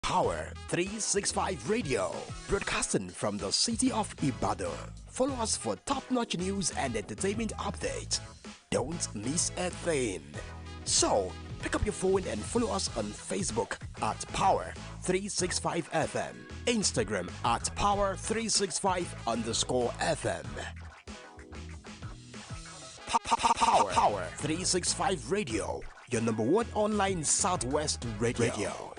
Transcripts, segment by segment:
Power 365 Radio, broadcasting from the city of Ibadan. Follow us for top-notch news and entertainment updates. Don't miss a thing. So, pick up your phone and follow us on Facebook at Power 365 FM, Instagram at Power365_FM. Power 365 Radio, your number one online Southwest radio.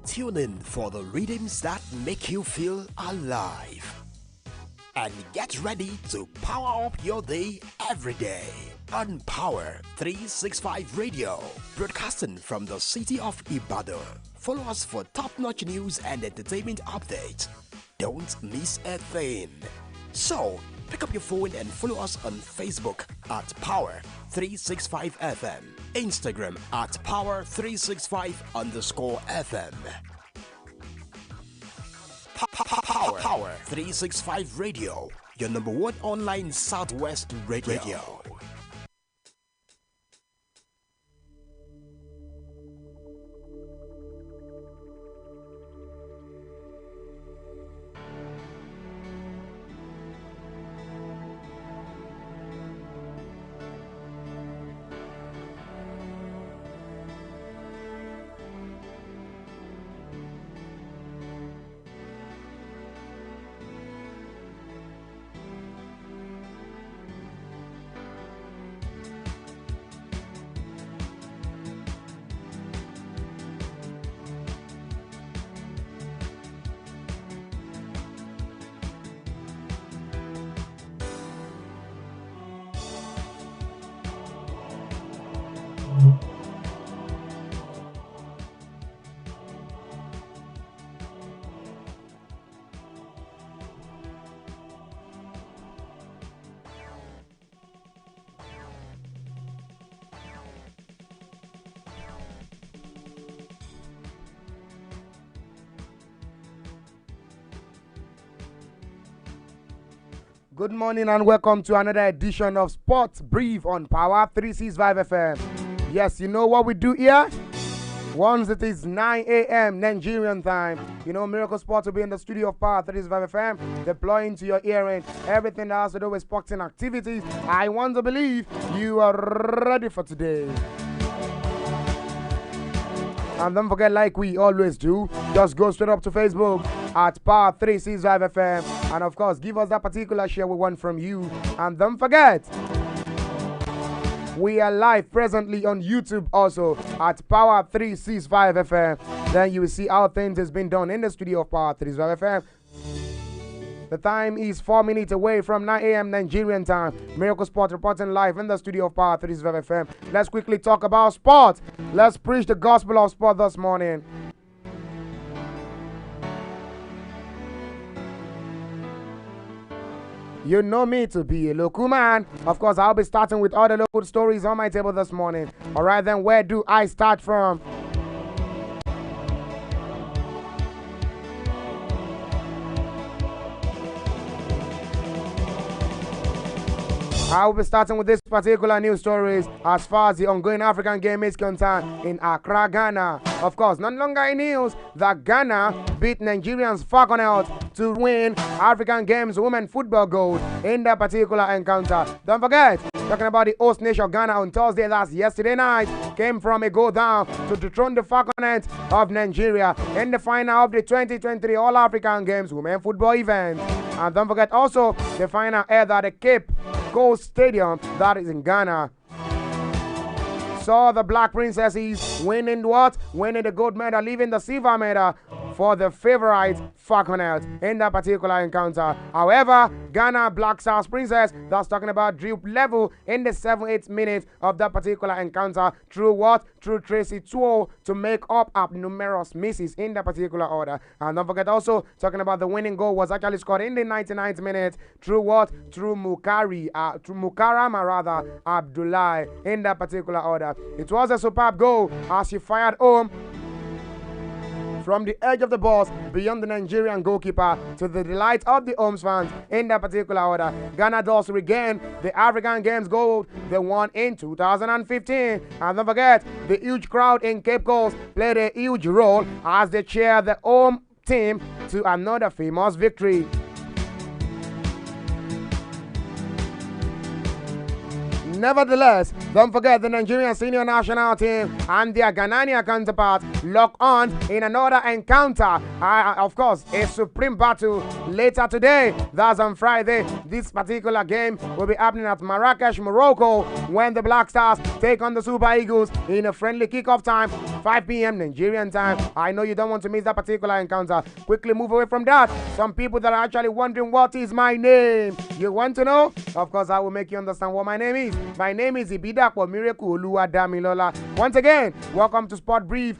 Tune in for the rhythms that make you feel alive. And get ready to power up your day every day on Power 365 Radio, broadcasting from the city of Ibadan. Follow us for top-notch news and entertainment updates. Don't miss a thing. So, pick up your phone and follow us on Facebook at Power 365 FM, Instagram at Power365_FM. Power 365 Radio, your number one online Southwest radio. Good morning and welcome to another edition of Sports Brief on Power 365 FM. Yes, you know what we do here? Once it is 9 a.m. Nigerian time, you know Miracle Sports will be in the studio of Power 365 FM, deploying to your earring everything that has to do with sporting activities. I want to believe you are ready for today. And don't forget, like we always do, just go straight up to Facebook at Power 365 FM. And of course, give us that particular share we want from you. And don't forget, we are live presently on YouTube also at Power 365 FM. Then you will see how things has been done in the studio of Power 365 FM. The time is 4 minutes away from 9 a.m. Nigerian time. Miracle Sport reporting live in the studio of Power 365 FM. Let's quickly talk about sport. Let's preach the gospel of sport this morning. You know me to be a local man. Of course, I'll be starting with all the local stories on my table this morning. All right, then where do I start from? I will be starting with this particular news stories as far as the ongoing African game is concerned in Accra, Ghana. Of course, no longer in news that Ghana beat Nigerians Falconers to win African Games Women Football Gold in that particular encounter. Don't forget, talking about the host nation Ghana on Thursday, that's yesterday night, came from a goal down to dethrone the Falconers of Nigeria in the final of the 2023 All-African Games Women Football event. And don't forget also, the final held at the Cape Coast Stadium, that is in Ghana, saw the Black Princesses winning what? Winning the gold medal, leaving the silver medal for the favorite Falconers in that particular encounter. However, Ghana Black Stars Princess, that's talking about Drew Level in the 7-8 minutes of that particular encounter through what? Through Tracy Tuo to make up numerous misses in that particular order. And don't forget also, talking about the winning goal was actually scored in the 99th minute through what? Through Mukarama rather, Abdullah in that particular order. It was a superb goal as she fired home from the edge of the box beyond the Nigerian goalkeeper to the delight of the home fans in that particular order. Ghana does regain the African Games gold they won in 2015. And don't forget, the huge crowd in Cape Coast played a huge role as they cheer the home team to another famous victory. Nevertheless, don't forget the Nigerian senior national team and their Ghanaian counterparts lock on in another encounter. Of course, a supreme battle later today. That's on Friday. This particular game will be happening at Marrakesh, Morocco, when the Black Stars take on the Super Eagles in a friendly kickoff time, 5 p.m. Nigerian time. I know you don't want to miss that particular encounter. Quickly move away from that. Some people that are actually wondering what is my name. You want to know? Of course, I will make you understand what my name is. My name is Ibidapo Miracle Oluwadamilola. Once again, welcome to Sport Brief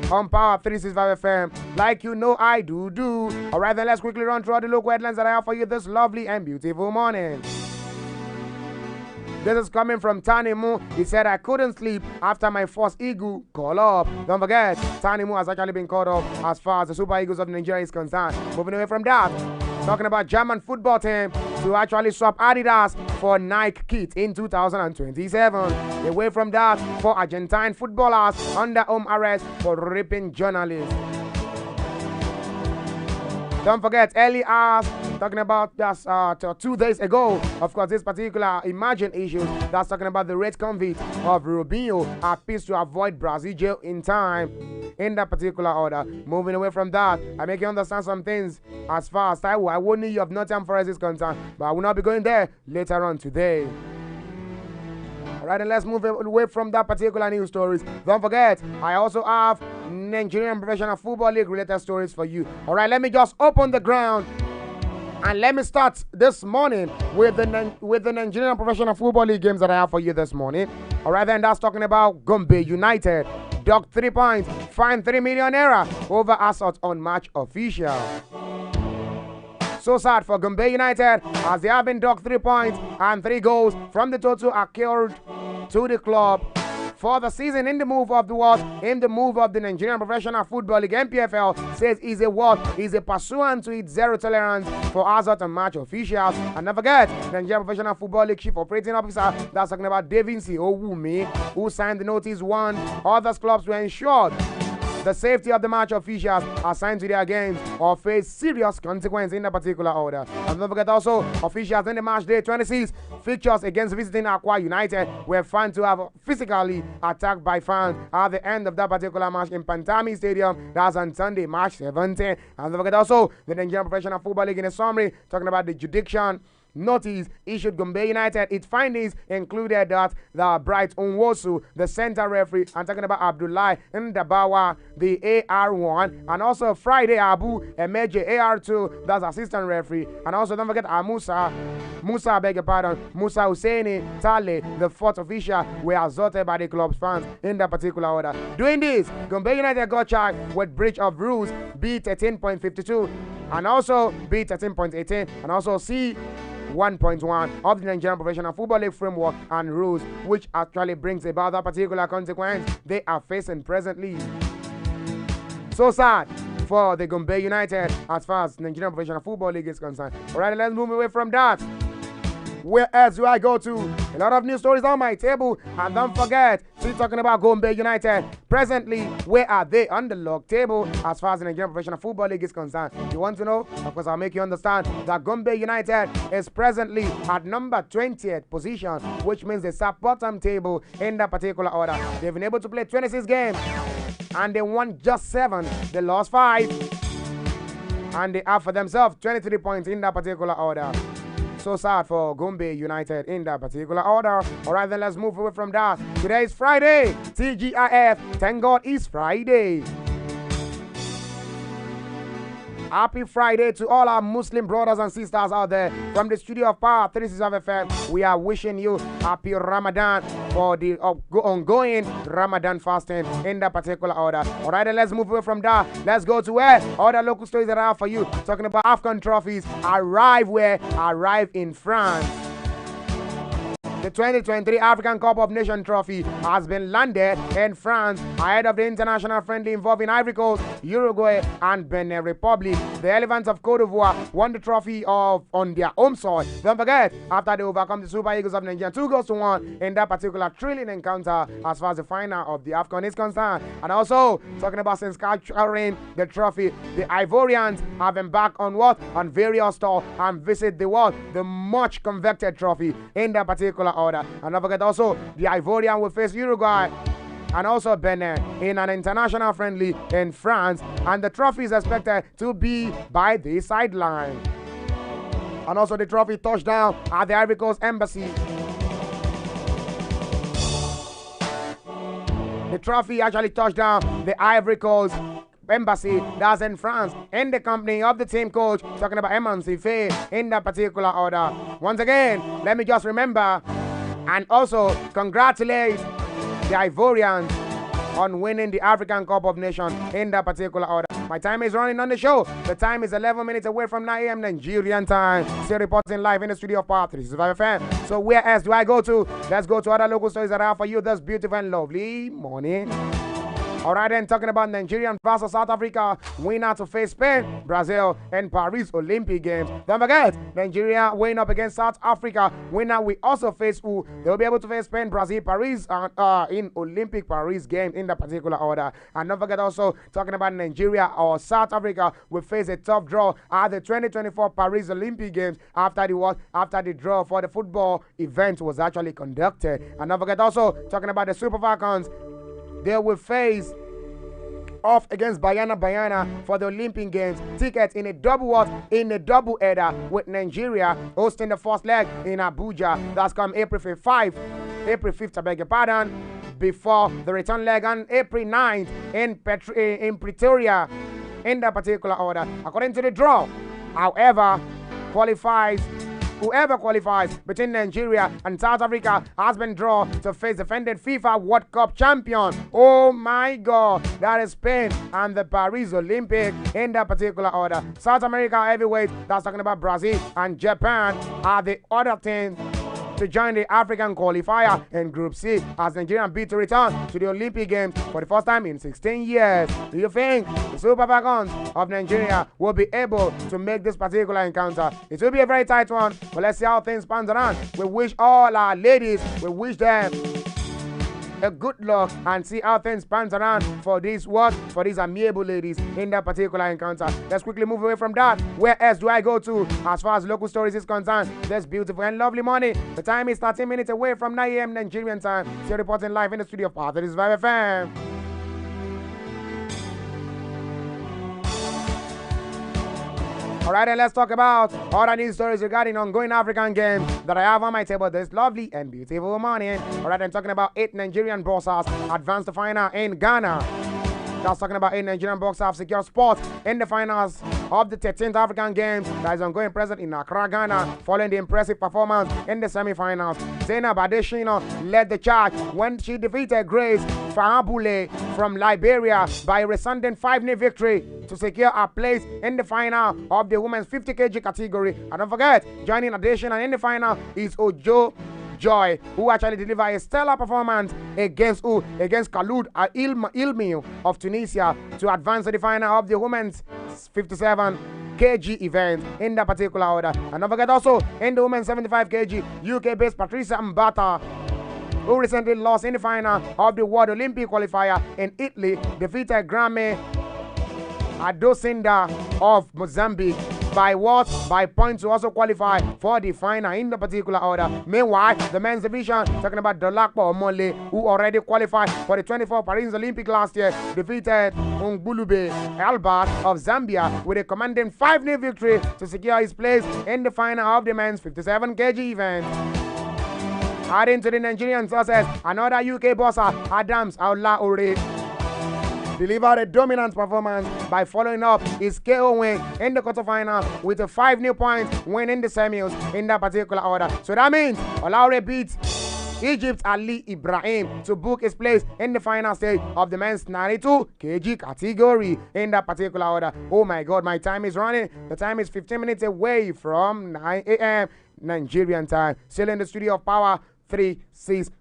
on Power 365 FM. Like you know I do. Alright then, let's quickly run through all the local headlines that I have for you this lovely and beautiful morning. This is coming from Tanimu. He said, I couldn't sleep after my first Eagle call up. Don't forget, Tanimu has actually been called up as far as the Super Eagles of Nigeria is concerned. Moving away from that, talking about German football team to actually swap Adidas for Nike kit in 2027. Away from that, for Argentine footballers under home arrest for raping journalists. Don't forget, early hours, talking about just 2 days ago, of course, this particular Imagine issues, that's talking about the red convict of Rubinho appeals to avoid Brazil jail in time, in that particular order. Moving away from that, I make you understand some things as far as Taiwo Awoniyi of Nottingham Forest is concerned, but I will not be going there later on today. Alright, and let's move away from that particular news stories. Don't forget, I also have Nigerian Professional Football League related stories for you. Alright, let me just open the ground and let me start this morning with the Nigerian Professional Football League games that I have for you this morning. Alright, then that's talking about Gombe United. Docked 3 points, fined 3 million naira over assault on match official. So sad for Gombe United as they have been docked 3 points and 3 goals from the total accrued to the club for the season. In the move of the Nigerian Professional Football League, NPFL says is a pursuant to its zero tolerance for assault on match officials. And don't forget, the Nigerian Professional Football League Chief Operating Officer, that's talking about Davinci Owumi, who signed the notice, warned other clubs to ensure the safety of the match officials assigned to their games or face serious consequence in the particular order. And don't forget also, officials in the match day 26 fixtures against visiting Akwa United were found to have physically attacked by fans at the end of that particular match in Pantami Stadium. That's on Sunday, March 17. And don't forget also, the Nigerian Professional Football League in a summary talking about the jurisdiction notice issued Gombe United. Its findings included that the Bright Onwosu, the center referee, and talking about Abdullahi Ndabawa, the AR1, and also Friday Abu Emeje AR2, that's assistant referee, and also don't forget Musa, I beg your pardon, Musa Husseini Tale, the fourth official, were assaulted by the club's fans in that particular order. Doing this, Gombe United got charged with breach of rules B13.52 and also B13.18 and also C 1.1 of the Nigerian Professional Football League framework and rules, which actually brings about that particular consequence they are facing presently. So sad for the Gombe United as far as Nigerian Professional Football League is concerned. Alright, let's move away from that. Where else do I go to? A lot of news stories on my table. And don't forget, still talking about Gombe United. Presently, where are they on the log table as far as the Nigerian Professional Football League is concerned? You want to know? Of course, I'll make you understand that Gombe United is presently at number 20th position, which means they sat bottom table in that particular order. They've been able to play 26 games and they won just 7. They lost 5. And they have for themselves 23 points in that particular order. So sad for Gombe United in that particular order. Alright, then let's move away from that. Today is Friday. TGIF. Thank God it's Friday. Happy Friday to all our Muslim brothers and sisters out there. From the studio of Power 365 FM, we are wishing you happy Ramadan for the ongoing Ramadan fasting in that particular order. Alright, then let's move away from that. Let's go to where other local stories that I have for you. Talking about AFCON trophies. Arrive in France. the 2023 African Cup of Nations trophy has been landed in France ahead of the international friendly involving Ivory Coast, Uruguay, and Benin Republic. The Elephants of Cote d'Ivoire won the trophy on their home soil. Don't forget, after they overcome the Super Eagles of Nigeria 2-1 in that particular thrilling encounter as far as the final of the AFCON is concerned. And also, talking about since capturing the trophy, the Ivorians have embarked on what? On various tours and visit the world, the much coveted trophy in that particular order. And don't forget also, the Ivorian will face Uruguay and also Benin in an international friendly in France, and the trophy is expected to be by the sideline. And also the trophy touched down at the Ivory Coast Embassy. The trophy actually touched down the Ivory Coast Embassy, that's in France, in the company of the team coach, talking about Emansi Faye in that particular order. Once again, let me just remember and also congratulate the Ivorians on winning the African Cup of Nations in that particular order. My time is running on the show. The time is 11 minutes away from 9 a.m. Nigerian time. Still reporting live in the studio of Power365 FM. So where else do I go to? Let's go to other local stories that I have for you this beautiful and lovely morning. Alright then, talking about Nigerian versus South Africa, winner to face Spain, Brazil, and Paris Olympic Games. Don't forget, Nigeria weighing up against South Africa. Winner will also face who? They'll be able to face Spain, Brazil, Paris, in Olympic Paris Games in that particular order. And don't forget also, talking about Nigeria or South Africa will face a tough draw at the 2024 Paris Olympic Games after the draw for the football event was actually conducted. And don't forget also, talking about the Super Falcons, they will face off against Bayana for the Olympic Games. Tickets in a double header with Nigeria hosting the first leg in Abuja. That's come April 5th, I beg your pardon, before the return leg on April 9th in Pretoria in that particular order. According to the draw, however, whoever qualifies between Nigeria and South Africa has been drawn to face defended FIFA World Cup champion. Oh my God, that is Spain and the Paris Olympic in that particular order. South America heavyweight, that's talking about Brazil and Japan, are the other teams to join the African qualifier in Group C as Nigeria bid to return to the Olympic Games for the first time in 16 years. Do you think the Super Falcons of Nigeria will be able to make this particular encounter? It will be a very tight one, but let's see how things pan around. We wish all our ladies, we wish them a good luck and see how things pan around for these amiable ladies in that particular encounter. Let's quickly move away from that. Where else do I go to as far as local stories is concerned? This beautiful and lovely morning. The time is 13 minutes away from 9 a.m. Nigerian time. Still reporting live in the studio of Power365 FM. Alright, and let's talk about other news stories regarding ongoing African games that I have on my table this lovely and beautiful morning. Alright, I'm talking about 8 Nigerian boxers advanced to final in Ghana. That's talking about 8 Nigerian boxers have secured spots in the finals of the 13th African Games that is ongoing present in Accra, Ghana, following the impressive performance in the semi-finals. Zainab Adesina led the charge when she defeated Grace Fahabule from Liberia by a resounding 5-0 victory to secure a place in the final of the women's 50 kg category. And don't forget, joining Adesina in the final is Ojo Joy, who actually delivered a stellar performance against Khalid Ilmi of Tunisia to advance to the final of the women's 57 kg event in that particular order. And don't forget also, in the women's 75 kg, UK-based Patricia Mbata, who recently lost in the final of the World Olympic qualifier in Italy, defeated Grame Adosinda of Mozambique by points to also qualify for the final in the particular order. Meanwhile, the men's division, talking about Dolakpo Omole, who already qualified for the 24 Paris Olympic last year, defeated Ngulube Albert of Zambia with a commanding 5-0 victory to secure his place in the final of the men's 57 kg event. Adding to the Nigerian success, another UK boxer, Adams Aula-Ore, delivered a dominant performance by following up his KO win in the quarterfinal with a 5-0 point win in the semis in that particular order. So that means Olaore beat Egypt's Ali Ibrahim to book his place in the final stage of the men's 92 kg category in that particular order. Oh my God, my time is running. The time is 15 minutes away from 9 a.m. Nigerian time. Still in the studio of Power 365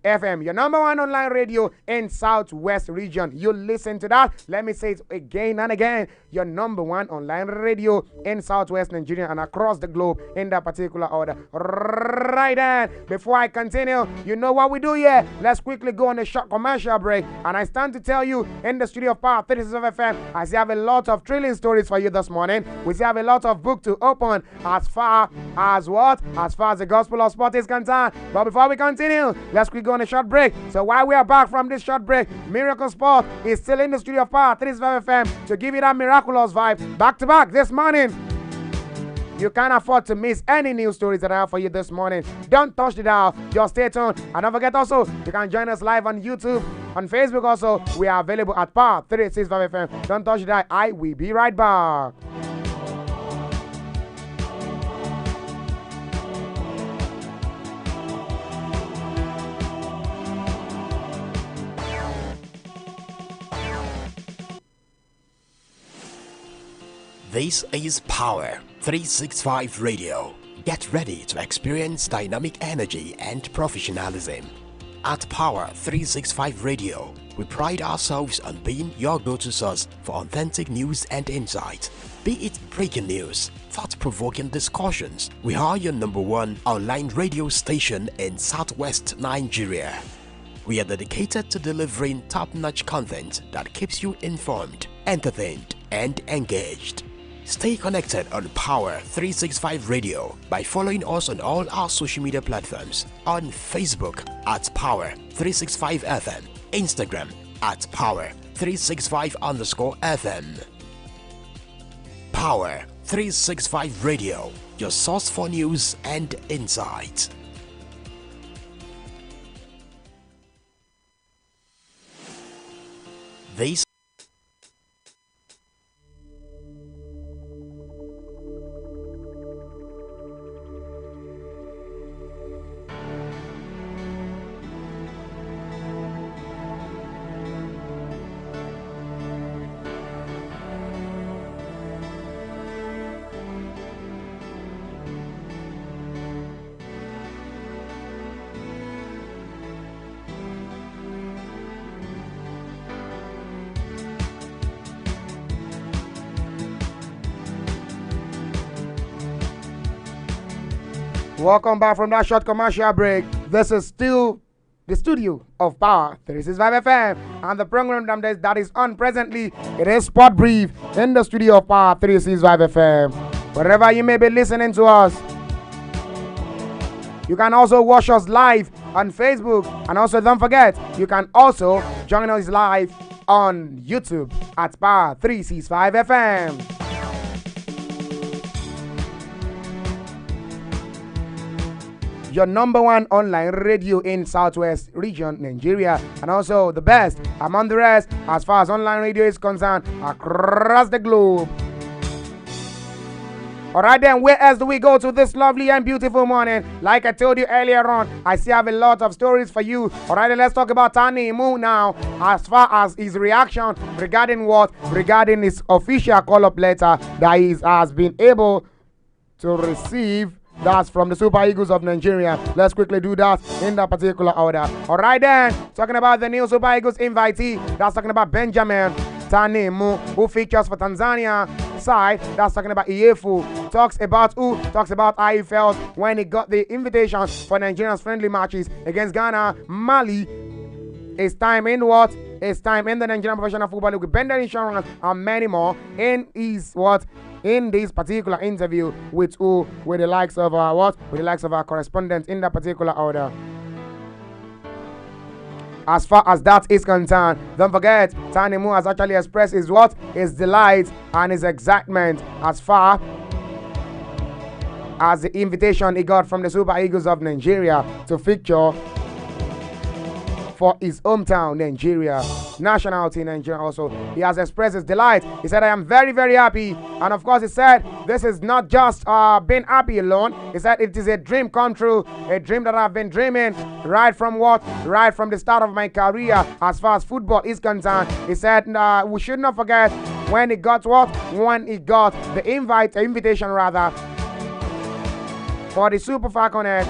FM, your number one online radio in Southwest region. You listen to that. Let me say it again and again. Your number one online radio in Southwest Nigeria and across the globe in that particular order. Right then, before I continue, you know what we do here. Let's quickly go on a short commercial break. And I stand to tell you, in the studio of Power 365 FM, I still have a lot of thrilling stories for you this morning. We still have a lot of book to open as far as what? As far as the gospel of sport is concerned. But before we continue, let's quickly go on a short break. So while we are back from this short break, Miracle Sport is still in the studio of Power 365 FM to give you that miraculous vibe back to back this morning. You can't afford to miss any news stories that I have for you this morning. Don't touch the dial. Just stay tuned. And don't forget also, you can join us live on YouTube. On Facebook also, we are available at Power 365 FM. Don't touch the dial. I will be right back. This is Power 365 Radio. Get ready to experience dynamic energy and professionalism. At Power 365 Radio, we pride ourselves on being your go-to source for authentic news and insight. Be it breaking news, thought-provoking discussions, we are your number one online radio station in Southwest Nigeria. We are dedicated to delivering top-notch content that keeps you informed, entertained, and engaged. Stay connected on Power 365 Radio by following us on all our social media platforms. On Facebook at Power 365 FM, Instagram at Power 365_FM. Power 365 Radio, your source for news and insight. This Welcome back from that short commercial break. This is still the studio of Power 365 FM, and the program that is on presently, it is Sport Brief in the studio of Power 365 FM. Wherever you may be listening to us, you can also watch us live on Facebook, and also don't forget, you can also join us live on YouTube at Power 365 FM. Your number one online radio in Southwest region, Nigeria, and also the best among the rest as far as online radio is concerned across the globe. Alright then, where else do we go to this lovely and beautiful morning? Like I told you earlier on, I still have a lot of stories for you. Alright then, let's talk about Tani Mu now. As far as his reaction regarding what? Regarding his official call-up letter that he has been able to receive. That's from the Super Eagles of Nigeria. Let's quickly do that in that particular order. Alright then, talking about the new Super Eagles invitee. That's talking about Benjamin Tanemu, who features for Tanzania side. That's talking about Iefu. Talks about how he felt when he got the invitation for Nigeria's friendly matches against Ghana, Mali. It's time in what? It's time in the Nigerian Professional Football League with Bender Insurance and many more. In his what? In this particular interview with who? With the likes of our what? With the likes of our correspondent in that particular order. As far as that is concerned, don't forget, Tanemu has actually expressed his what? His delight and his excitement as far as the invitation he got from the Super Eagles of Nigeria to feature for his hometown, Nigeria, national team Nigeria also. He has expressed his delight. He said, I am very, very happy. And of course, he said, this is not just being happy alone. He said, it is a dream come true, a dream that I've been dreaming right from what? Right from the start of my career as far as football is concerned. He said, we should not forget when he got what? When he got the invitation rather, for the Super Falconet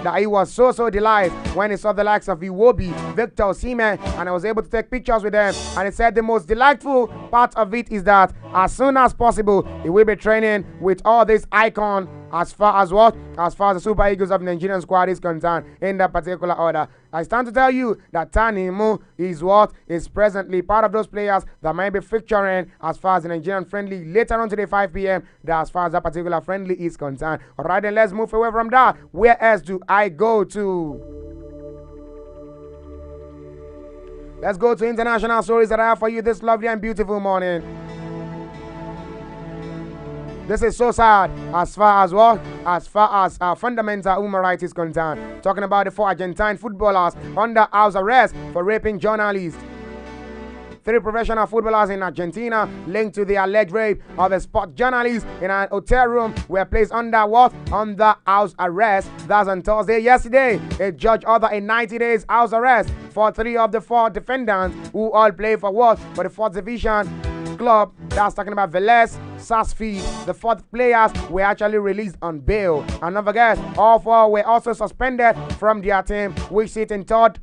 that he was so delighted when he saw the likes of Iwobi, Victor Osimhen, and I was able to take pictures with them. And he said the most delightful part of it is that as soon as possible, he will be training with all this icon as far as what? As far as the Super Eagles of Nigerian squad is concerned in that particular order. I stand to tell you that Tanimu is what is presently part of those players that might be featuring as far as the Nigerian friendly later on today 5 p.m. That as far as that particular friendly is concerned. Alright, then let's move away from that. Where else do I go to? Let's go to international stories that I have for you this lovely and beautiful morning. This is so sad as far as what? As far as fundamental human rights is concerned. Talking about the 4 Argentine footballers under house arrest for raping journalists. 3 professional footballers in Argentina linked to the alleged rape of a sport journalist in an hotel room were placed under what? Under house arrest. That's on Thursday yesterday. A judge ordered a 90 days house arrest for 3 of the 4 defendants who all play for what? For the 4th division club. That's talking about Velez Sarsfield. The 4th players were actually released on bail. And don't forget, all 4 were also suspended from their team, which sit in 3rd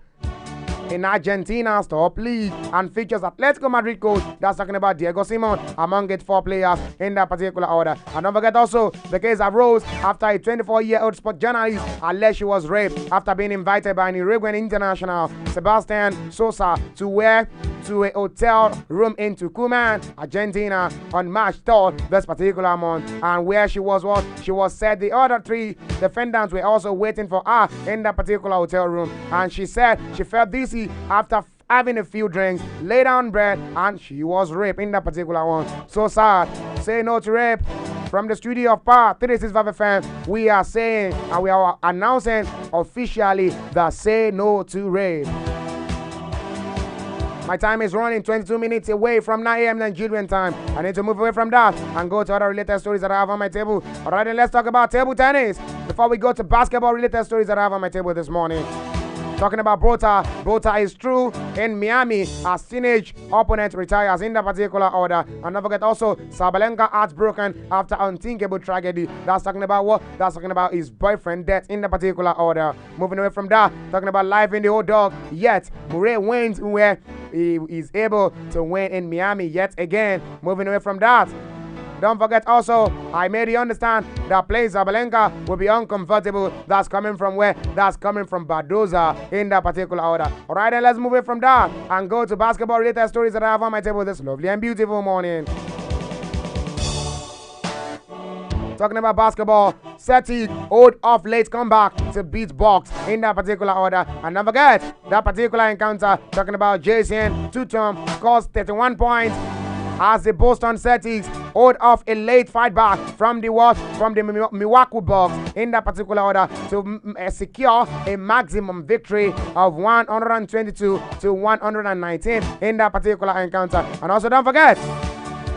in Argentina's top league and features Atletico Madrid coach. That's talking about Diego Simon among its 4 players in that particular order. And don't forget also, the case arose after a 24-year-old sport journalist alleged she was raped after being invited by an Uruguayan international, Sebastian Sosa, to a hotel room in Tucumán, Argentina on March 3rd this particular month, and where she was what? She was said the other 3 defendants were also waiting for her in that particular hotel room, and she said she felt dizzy after having a few drinks, lay down bed, and she was raped in that particular one. So sad. Say no to rape. From the studio of Power365 FM, we are saying and we are announcing officially the Say No to Rape. My time is running 22 minutes away from 9 a.m. Nigerian time. I need to move away from that and go to other related stories that I have on my table. Alright, then let's talk about table tennis before we go to basketball related stories that I have on my table this morning. Talking about Bota is true in Miami as teenage opponent retires in the particular order. And don't forget also, Sabalenka heartbroken after unthinkable tragedy. That's talking about what? That's talking about his boyfriend death in the particular order. Moving away from that, talking about life in the hot dog. Yet, Murray wins where he is able to win in Miami yet again. Moving away from that. Don't forget also, I made you understand that playing Sabalenka will be uncomfortable. That's coming from where? That's coming from Badoza in that particular order. Alright, then let's move it from that and go to basketball related stories that I have on my table this lovely and beautiful morning. Talking about basketball, Celtic hold off late comeback to beat Bucks in that particular order. And don't forget, that particular encounter, talking about Jason Tatum, scores 31 points as the Boston Celtics hold off a late fight back from the Milwaukee Bucks in that particular order to secure a maximum victory of 122 to 119 in that particular encounter. And also don't forget,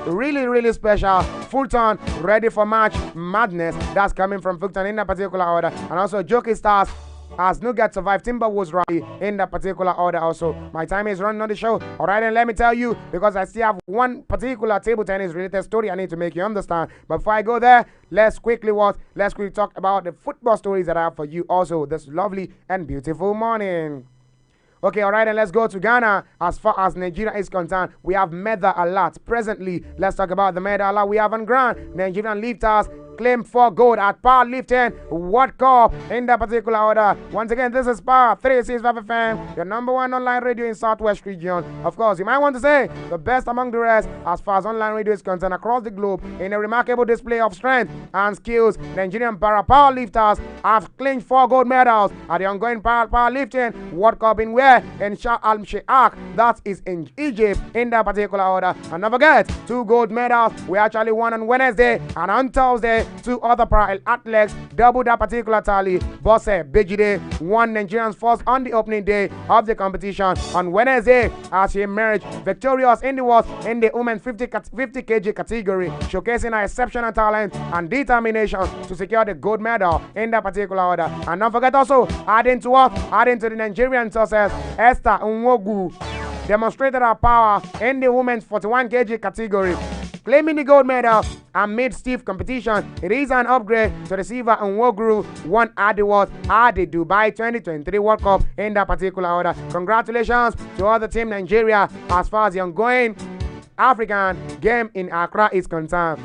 really special Fulton ready for match madness. That's coming from Fulton in that particular order. And also Jockey Stars as Nugget survived Timberwolves rally in that particular order also. My time is running on the show. Alright, and let me tell you, because I still have one particular table tennis related story I need to make you understand. But before I go there, let's quickly talk about the football stories that I have for you also this lovely and beautiful morning. Okay, alright, and let's go to Ghana. As far as Nigeria is concerned, we have medal alert. Presently, let's talk about the medal alert we have on ground. Nigerian lifters claim 4 gold at Powerlifting World Cup in that particular order. Once again, this is Power365 FM, your number 1 online radio in Southwest region. Of course, you might want to say the best among the rest as far as online radio is concerned across the globe. In a remarkable display of strength and skills, Nigerian powerlifters have clinched 4 gold medals at the ongoing Powerlifting World Cup in where? In Sharm el-Sheikh, that is in Egypt in that particular order. And don't forget, 2 gold medals we actually won on Wednesday, and on Thursday 2 other para-athletes doubled that particular tally. Bose Bejide won Nigerians first on the opening day of the competition on Wednesday as she emerged victorious in the women's 50 kg category, showcasing her exceptional talent and determination to secure the gold medal in that particular order. And don't forget also, adding to the Nigerian success, Esther Nwogu demonstrated her power in the women's 41 kg category, claiming the gold medal amid stiff competition. It is an upgrade to the silver Nwoguru won at the Dubai 2023 World Cup in that particular order. Congratulations to all the team Nigeria as far as the ongoing African game in Accra is concerned.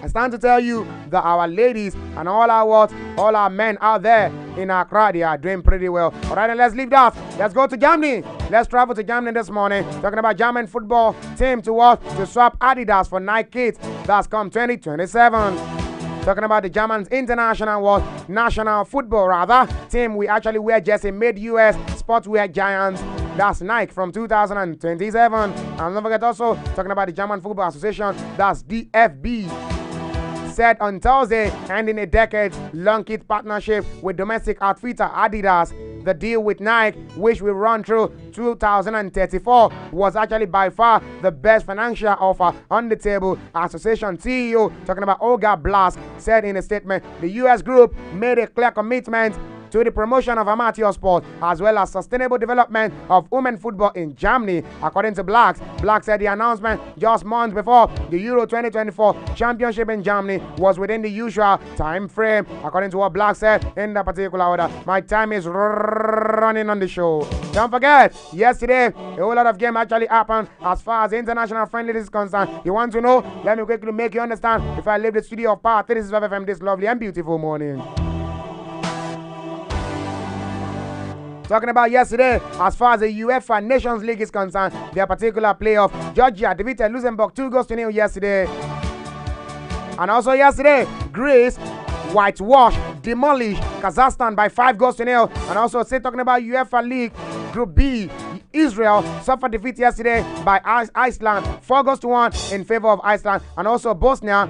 I stand to tell you that our ladies and all our men out there in Accra, they are doing pretty well. All right, then let's leave that. Let's go to Germany. Let's travel to Germany this morning. Talking about German football team to swap Adidas for Nike kits. That's come 2027. Talking about the Germans national football team, we actually wear jersey made US sportswear giants. That's Nike from 2027. And don't forget also talking about the German Football Association. That's DFB. Said on Thursday, ending a decade-long kit partnership with domestic outfitter Adidas. The deal with Nike, which will run through 2034, was actually by far the best financial offer on the table. Association CEO, talking about Olga Blask, said in a statement, the US group made a clear commitment to the promotion of amateur sport as well as sustainable development of women football in Germany. According to Black said the announcement just months before the Euro 2024 Championship in Germany was within the usual time frame. According to what Black said in the particular order, my time is running on the show. Don't forget, yesterday a whole lot of game actually happened as far as international friendly is concerned. You want to know? Let me quickly make you understand if I leave the studio of Power365 FM this lovely and beautiful morning. Talking about yesterday, as far as the UEFA Nations League is concerned, their particular playoff, Georgia defeated Luxembourg 2-0 yesterday. And also yesterday, Greece whitewash, demolished Kazakhstan by 5-0. And also talking about UEFA League Group B, Israel suffered defeat yesterday by Iceland 4-1 in favor of Iceland. And also Bosnia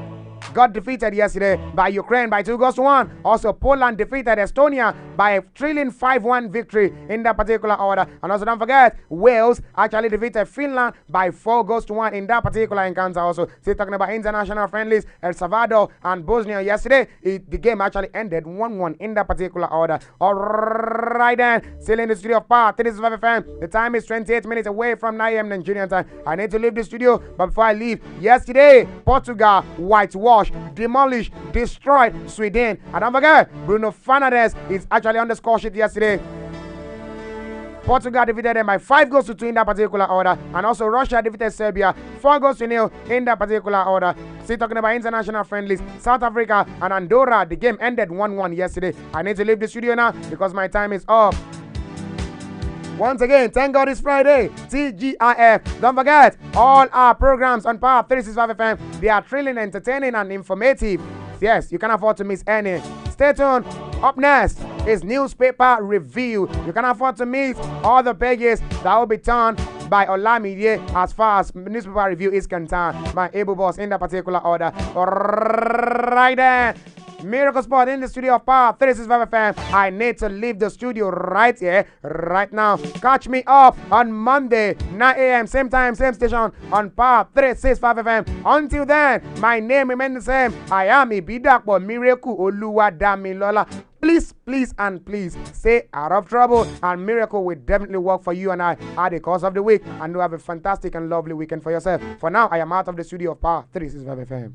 got defeated yesterday by Ukraine by 2-1. Also, Poland defeated Estonia by a thrilling 5-1 victory in that particular order. And also, don't forget, Wales actually defeated Finland by 4-1 in that particular encounter. Also, still talking about international friendlies, El Salvador and Bosnia yesterday. The game actually ended 1-1 in that particular order. All right then, still in the studio of Power365 FM. The time is 28 minutes away from 9 a.m. Nigerian time. I need to leave the studio, but before I leave, yesterday, Portugal whitewash, demolished, destroyed Sweden. And don't forget, Bruno Fernandes is actually on the score sheet yesterday. Portugal defeated them by 5-2 in that particular order. And also Russia defeated Serbia 4-0 in that particular order. Still talking about international friendlies, South Africa and Andorra. The game ended 1-1 yesterday. I need to leave the studio now because my time is up. Once again, thank God it's Friday. TGIF. Don't forget, all our programs on Power365 FM, they are thrilling, entertaining, and informative. Yes, you can't afford to miss any. Stay tuned. Up next is newspaper review. You can't afford to miss all the pages that will be turned by Olamide as far as newspaper review is concerned. My able boss in that particular order. Right there. Miracle Sport in the studio of Power365 FM. I need to leave the studio right here, right now. Catch me up on Monday, 9 a.m., same time, same station on Power365 FM. Until then, my name remains the same. I am Ibidakbo Miracle Oluwadamilola. Please, please, and please stay out of trouble, and miracle will definitely work for you and I at the course of the week. And you have a fantastic and lovely weekend for yourself. For now, I am out of the studio of Power365 FM.